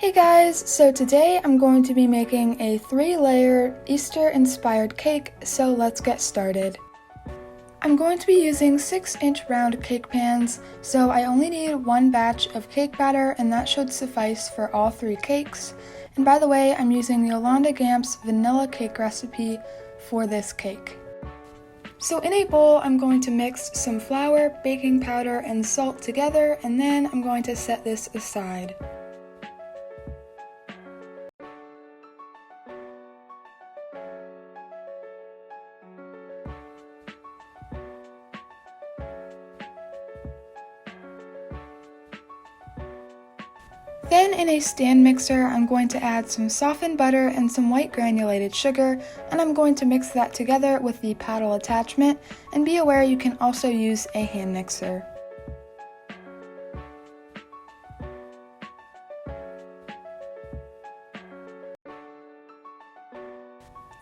Hey guys, so today I'm going to be making a 3-layer Easter-inspired cake, so let's get started. I'm going to be using 6-inch round cake pans, so I only need one batch of cake batter and that should suffice for all 3 cakes. And by the way, I'm using Yolanda Gamp's vanilla cake recipe for this cake. So in a bowl, I'm going to mix some flour, baking powder, and salt together, and then I'm going to set this aside. Then in a stand mixer, I'm going to add some softened butter and some white granulated sugar, and I'm going to mix that together with the paddle attachment, and be aware you can also use a hand mixer.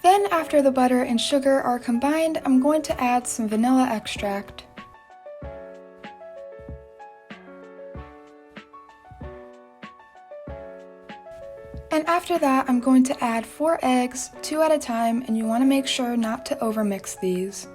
Then after the butter and sugar are combined, I'm going to add some vanilla extract. And after that, I'm going to add 4 eggs, 2 at a time, and you want to make sure not to overmix these.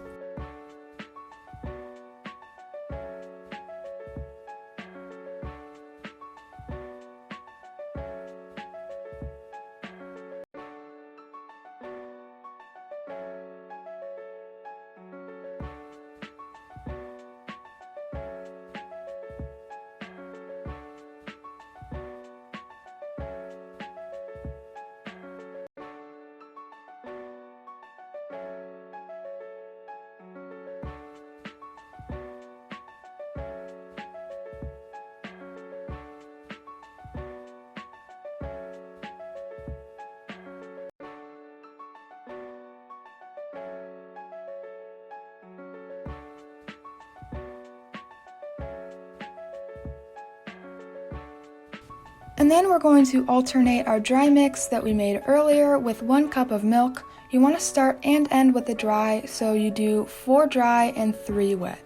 And then we're going to alternate our dry mix that we made earlier with 1 cup of milk. You want to start and end with the dry, so you do 4 dry and 3 wet.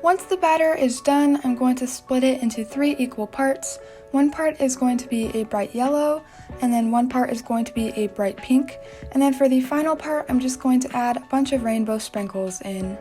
Once the batter is done, I'm going to split it into 3 equal parts. 1 part is going to be a bright yellow, and then 1 part is going to be a bright pink. And then for the final part, I'm just going to add a bunch of rainbow sprinkles in.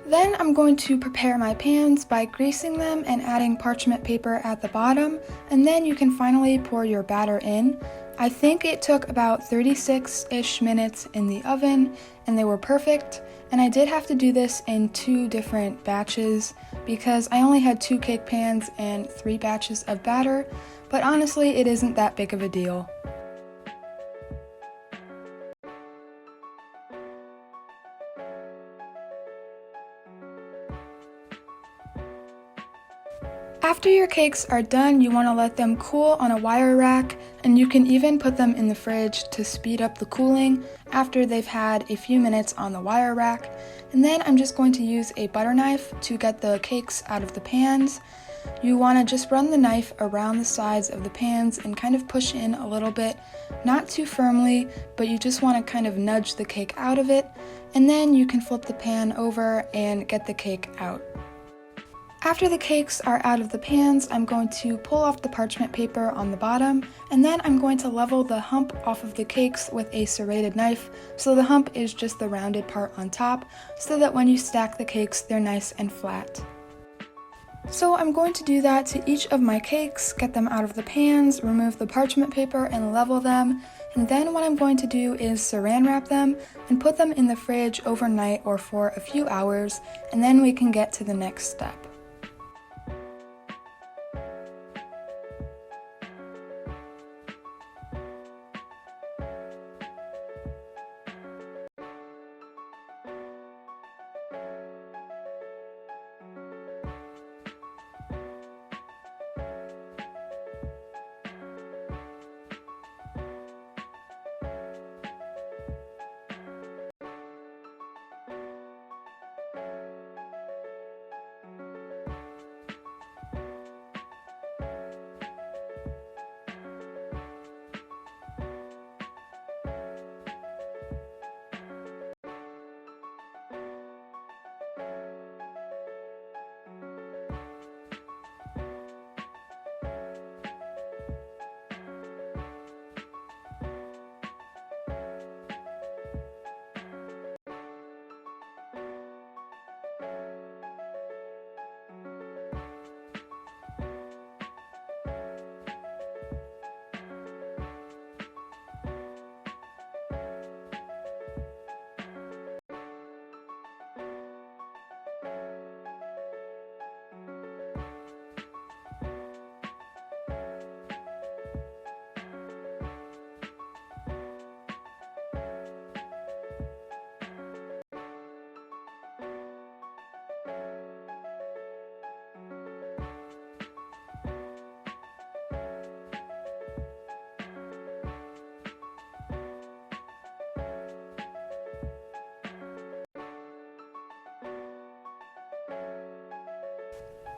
Then I'm going to prepare my pans by greasing them and adding parchment paper at the bottom, and then you can finally pour your batter in. I think it took about 36-ish minutes in the oven, and they were perfect, and I did have to do this in 2 different batches because I only had 2 cake pans and 3 batches of batter, but honestly it isn't that big of a deal. After your cakes are done, you want to let them cool on a wire rack, and you can even put them in the fridge to speed up the cooling after they've had a few minutes on the wire rack. And then I'm just going to use a butter knife to get the cakes out of the pans. You want to just run the knife around the sides of the pans and kind of push in a little bit, not too firmly, but you just want to kind of nudge the cake out of it, and then you can flip the pan over and get the cake out. After the cakes are out of the pans, I'm going to pull off the parchment paper on the bottom, and then I'm going to level the hump off of the cakes with a serrated knife, so the hump is just the rounded part on top, so that when you stack the cakes, they're nice and flat. So I'm going to do that to each of my cakes, get them out of the pans, remove the parchment paper, and level them. And then what I'm going to do is saran wrap them and put them in the fridge overnight or for a few hours, and then we can get to the next step.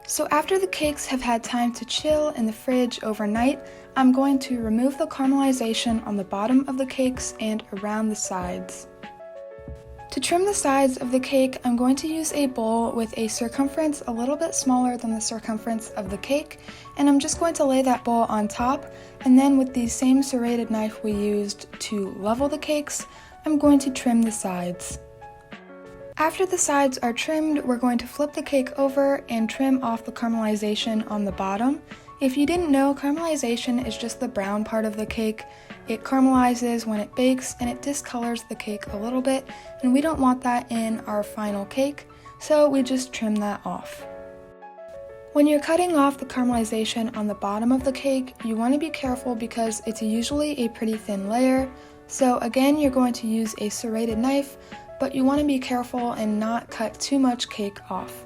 So after the cakes have had time to chill in the fridge overnight, I'm going to remove the caramelization on the bottom of the cakes and around the sides. To trim the sides of the cake, I'm going to use a bowl with a circumference a little bit smaller than the circumference of the cake, and I'm just going to lay that bowl on top, and then with the same serrated knife we used to level the cakes, I'm going to trim the sides. After the sides are trimmed, we're going to flip the cake over and trim off the caramelization on the bottom. If you didn't know, caramelization is just the brown part of the cake. It caramelizes when it bakes and it discolors the cake a little bit, and we don't want that in our final cake, so we just trim that off. When you're cutting off the caramelization on the bottom of the cake, you want to be careful because it's usually a pretty thin layer. So again, you're going to use a serrated knife, but you want to be careful and not cut too much cake off.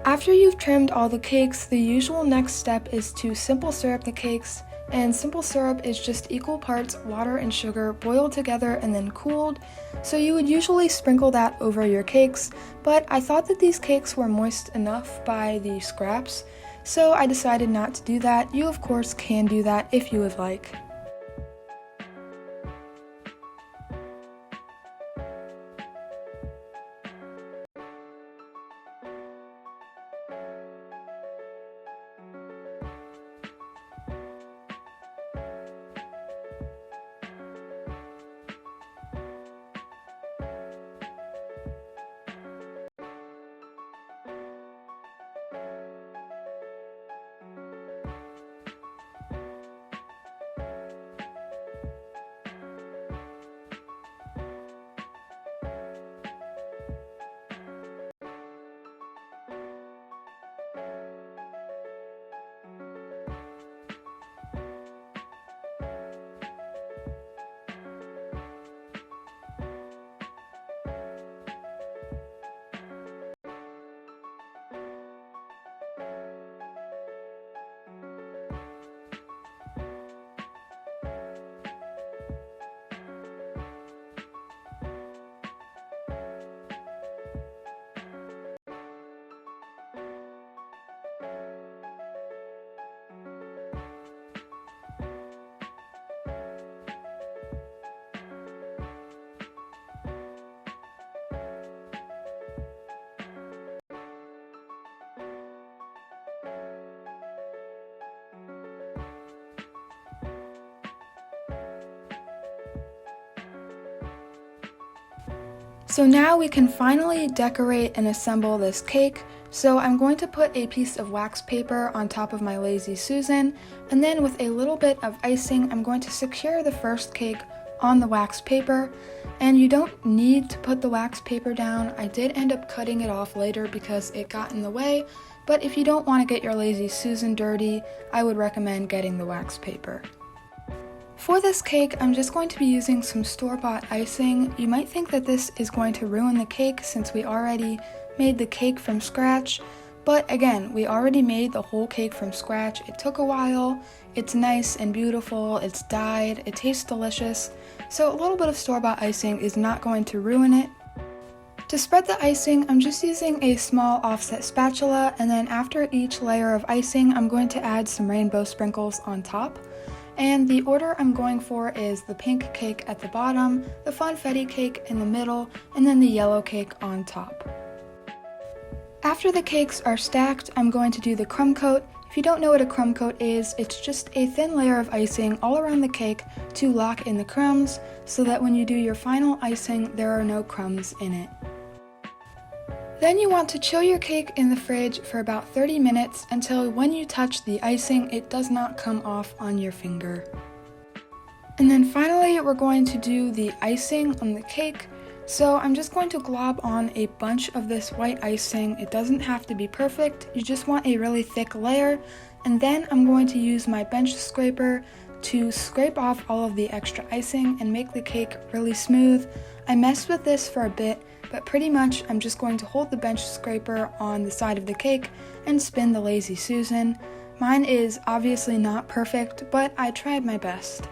After you've trimmed all the cakes, the usual next step is to simple syrup the cakes, and simple syrup is just equal parts water and sugar boiled together and then cooled, so you would usually sprinkle that over your cakes, but I thought that these cakes were moist enough by the scraps, so I decided not to do that. You of course can do that if you would like. So now we can finally decorate and assemble this cake. So I'm going to put a piece of wax paper on top of my Lazy Susan, and then with a little bit of icing, I'm going to secure the first cake on the wax paper. And you don't need to put the wax paper down. I did end up cutting it off later because it got in the way, but if you don't want to get your Lazy Susan dirty, I would recommend getting the wax paper. For this cake, I'm just going to be using some store-bought icing. You might think that this is going to ruin the cake since we already made the cake from scratch, but again, we already made the whole cake from scratch. It took a while, it's nice and beautiful, it's dyed, it tastes delicious, so a little bit of store-bought icing is not going to ruin it. To spread the icing, I'm just using a small offset spatula, and then after each layer of icing, I'm going to add some rainbow sprinkles on top. And the order I'm going for is the pink cake at the bottom, the funfetti cake in the middle, and then the yellow cake on top. After the cakes are stacked, I'm going to do the crumb coat. If you don't know what a crumb coat is, it's just a thin layer of icing all around the cake to lock in the crumbs so that when you do your final icing, there are no crumbs in it. Then you want to chill your cake in the fridge for about 30 minutes until when you touch the icing, it does not come off on your finger. And then finally, we're going to do the icing on the cake. So I'm just going to glob on a bunch of this white icing. It doesn't have to be perfect, you just want a really thick layer. And then I'm going to use my bench scraper to scrape off all of the extra icing and make the cake really smooth. I messed with this for a bit, but pretty much I'm just going to hold the bench scraper on the side of the cake and spin the Lazy Susan. Mine is obviously not perfect, but I tried my best.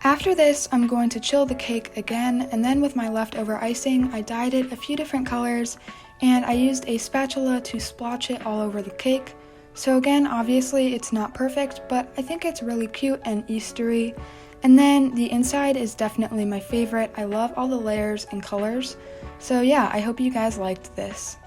After this, I'm going to chill the cake again, and then with my leftover icing, I dyed it a few different colors, and I used a spatula to splotch it all over the cake. So again, obviously it's not perfect, but I think it's really cute and Eastery. And then the inside is definitely my favorite. I love all the layers and colors. So yeah, I hope you guys liked this.